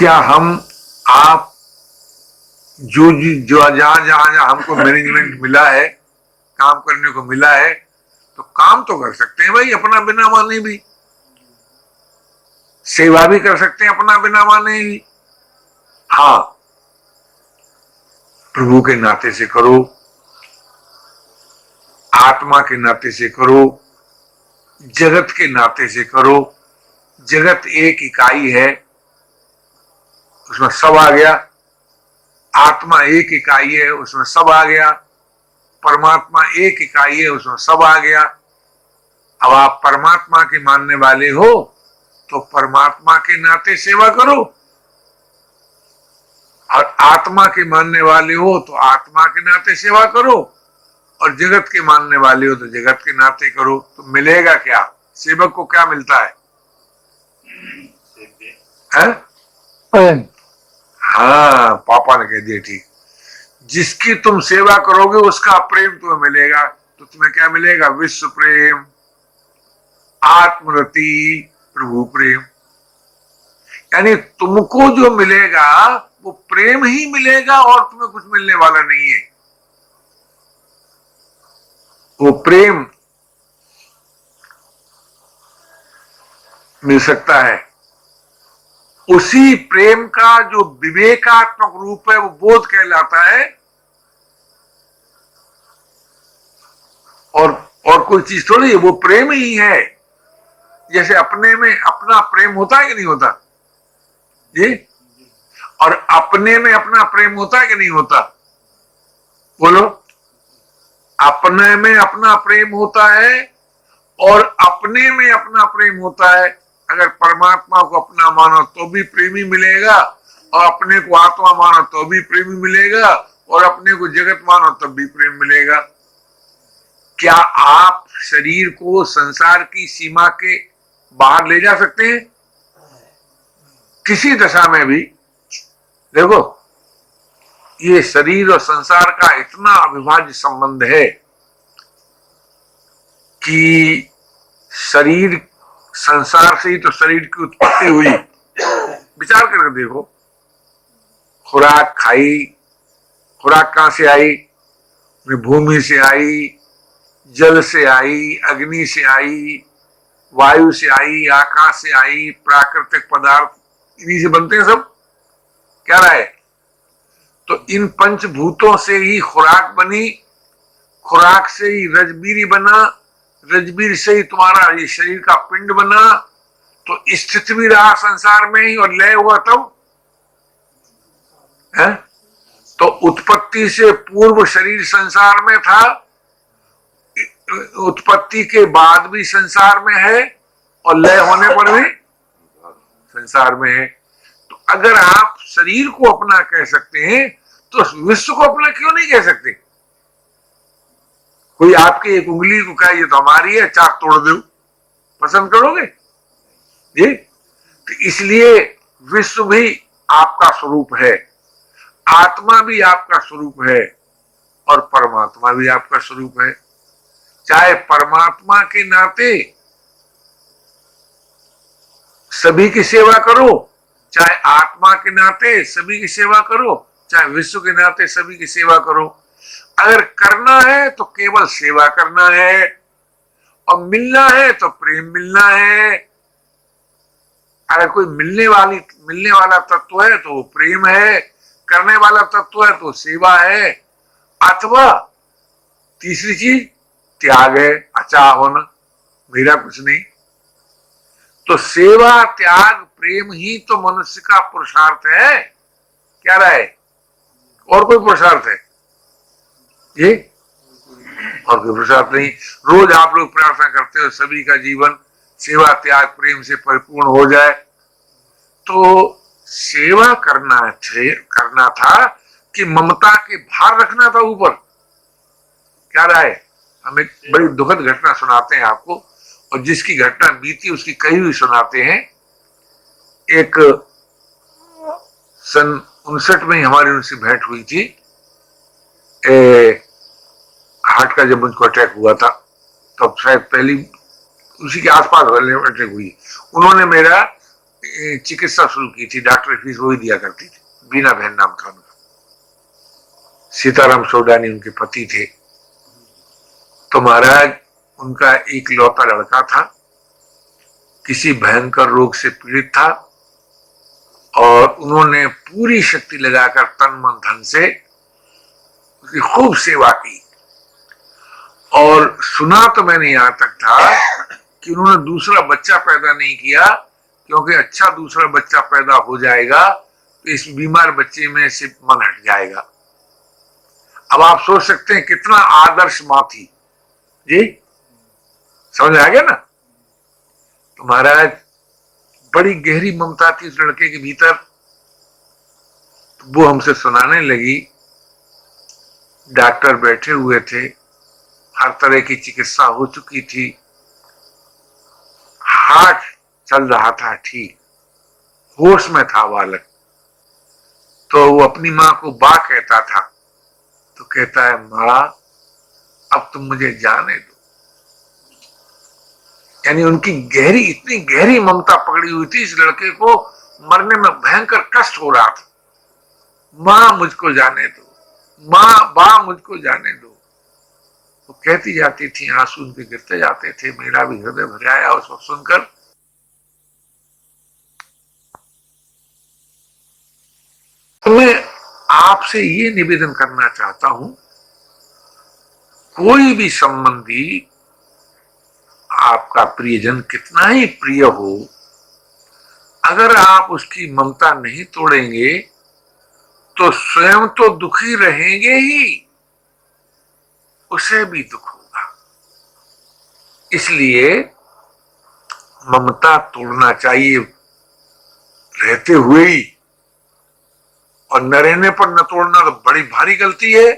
क्या हम आप जो जहां जहां हमको मैनेजमेंट मिला है, काम करने को मिला है, तो काम तो कर सकते हैं भाई अपना बिना माने भी, सेवा भी कर सकते हैं अपना बिना माने भी। हाँ, प्रभु के नाते से करो, आत्मा के नाते से करो, जगत के नाते से करो। जगत एक इकाई है, उसमें सब आ गया। आत्मा एक इकाई है, उसमें सब आ गया। परमात्मा एक इकाई है, उसमें सब आ गया। अब आप परमात्मा के मानने वाले हो तो परमात्मा के नाते सेवा करो, और आत्मा के मानने वाले हो तो आत्मा के नाते सेवा करो, और जगत के मानने वाले हो तो जगत के नाते करो। तो मिलेगा क्या? सेवक को क्या मिलता है? हाँ, पापा ने कह दिया ठीक। जिसकी तुम सेवा करोगे उसका प्रेम तुम्हें मिलेगा। तो तुम्हें क्या मिलेगा? विश्व प्रेम, आत्मरति, प्रभु प्रेम। यानी तुमको जो मिलेगा वो प्रेम ही मिलेगा, और तुम्हें कुछ मिलने वाला नहीं है। वो प्रेम मिल सकता है। उसी प्रेम का जो विवेकात्मक रूप है वो बोध कहलाता है। और कोई चीज थोड़ी है, वो प्रेम ही है। जैसे अपने में अपना प्रेम होता है कि नहीं होता जी? और अपने में अपना प्रेम होता है कि नहीं होता? बोलो। अपने में अपना प्रेम होता है और अपने में अपना प्रेम होता है। अगर परमात्मा को अपना मानो तो भी प्रेमी मिलेगा, और अपने को आत्मा मानो तो भी प्रेमी मिलेगा, और अपने को जगत मानो तब भी प्रेम मिलेगा। क्या आप शरीर को संसार की सीमा के बाहर ले जा सकते हैं? किसी दशा में भी। देखो, ये शरीर और संसार का इतना अविभाज्य संबंध है कि शरीर, संसार से ही तो शरीर की उत्पत्ति हुई। विचार करके देखो, खुराक खाई, खुराक कहां से आई? भूमि से आई, जल से आई, अग्नि से आई, वायु से आई, आकाश से आई, प्राकृतिक पदार्थ इन्हीं से बनते हैं सब। क्या रहा है? तो इन पंचभूतों से ही खुराक बनी, खुराक से ही रजबीरी बना, रजबीर से ही तुम्हारा ये शरीर का पिंड बना। तो स्थिति भी रहा संसार में ही, और लय हुआ तब है। तो उत्पत्ति से पूर्व शरीर संसार में था, उत्पत्ति के बाद भी संसार में है, और लय होने पर भी संसार में है। तो अगर आप शरीर को अपना कह सकते हैं तो विश्व को अपना क्यों नहीं कह सकते? कोई आपकी एक उंगली को कहे ये तो हमारी है, चाक तोड़ दो, पसंद करोगे जी? तो इसलिए विश्व भी आपका स्वरूप है, आत्मा भी आपका स्वरूप है, और परमात्मा भी आपका स्वरूप है। चाहे परमात्मा के नाते सभी की सेवा करो, चाहे आत्मा के नाते सभी की सेवा करो, चाहे विश्व के नाते सभी की सेवा करो। अगर करना है तो केवल सेवा करना है, और मिलना है तो प्रेम मिलना है। अगर कोई मिलने वाला तत्व है तो वो प्रेम है, करने वाला तत्व है तो सेवा है, अथवा तीसरी चीज त्याग है, अचाह होना, मेरा कुछ नहीं। तो सेवा, त्याग, प्रेम ही तो मनुष्य का पुरुषार्थ है। क्या रहा है? और कोई पुरुषार्थ है ये? और कोई पुरुषार्थ नहीं। रोज आप लोग प्रार्थना करते हो सभी का जीवन सेवा, त्याग, प्रेम से परिपूर्ण हो जाए। तो सेवा करना था कि ममता के भार रखना था ऊपर? क्या रहा है? हम एक बड़ी दुखद घटना सुनाते हैं आपको, और जिसकी घटना बीती उसकी कही हुई सुनाते हैं। एक सन 59 में हमारी उनसे भेंट हुई थी। हार्ट का जब उनको अटैक हुआ था, तब शायद पहली उसी के आसपास वाले अटैक हुई। उन्होंने मेरा चिकित्सा शुरू की थी, डॉक्टर फीस वही दिया करती थी, बीना बहन नाम था उनका। सीताराम सोडानी उनके पति थे। तो महाराज उनका एक लौता लड़का था, किसी भयंकर रोग से पीड़ित था, और उन्होंने पूरी शक्ति लगाकर तन मन धन से उसकी खूब सेवा की। और सुना तो मैंने यहां तक था कि उन्होंने दूसरा बच्चा पैदा नहीं किया, क्योंकि अच्छा दूसरा बच्चा पैदा हो जाएगा तो इस बीमार बच्चे में से मन हट जाएगा। अब आप सोच सकते हैं कितना आदर्श मां थी जी, समझ आ गया ना। तो महाराज बड़ी गहरी ममता थी उस लड़के के भीतर। तो वो हमसे सुनाने लगी, डॉक्टर बैठे हुए थे, हर तरह की चिकित्सा हो चुकी थी, हार्ट चल रहा था ठीक, होश में था बालक। तो वो अपनी मां को बा कहता था, तो कहता है मां अब तुम मुझे जाने दो। यानी उनकी गहरी, इतनी गहरी ममता पकड़ी हुई थी, इस लड़के को मरने में भयंकर कष्ट हो रहा था। मां मुझको जाने दो, मां बा मुझको जाने दो। वो कहती जाती थी, आंसू उनके गिरते जाते थे। मेरा भी हृदय भर आया उस वक्त सुनकर। तो मैं आपसे ये निवेदन करना चाहता हूं, कोई भी संबंधी, आपका प्रियजन कितना ही प्रिय हो, अगर आप उसकी ममता नहीं तोड़ेंगे तो स्वयं तो दुखी रहेंगे ही, उसे भी दुख होगा। इसलिए ममता तोड़ना चाहिए रहते हुए ही, और न रहने पर न तोड़ना तो बड़ी भारी गलती है।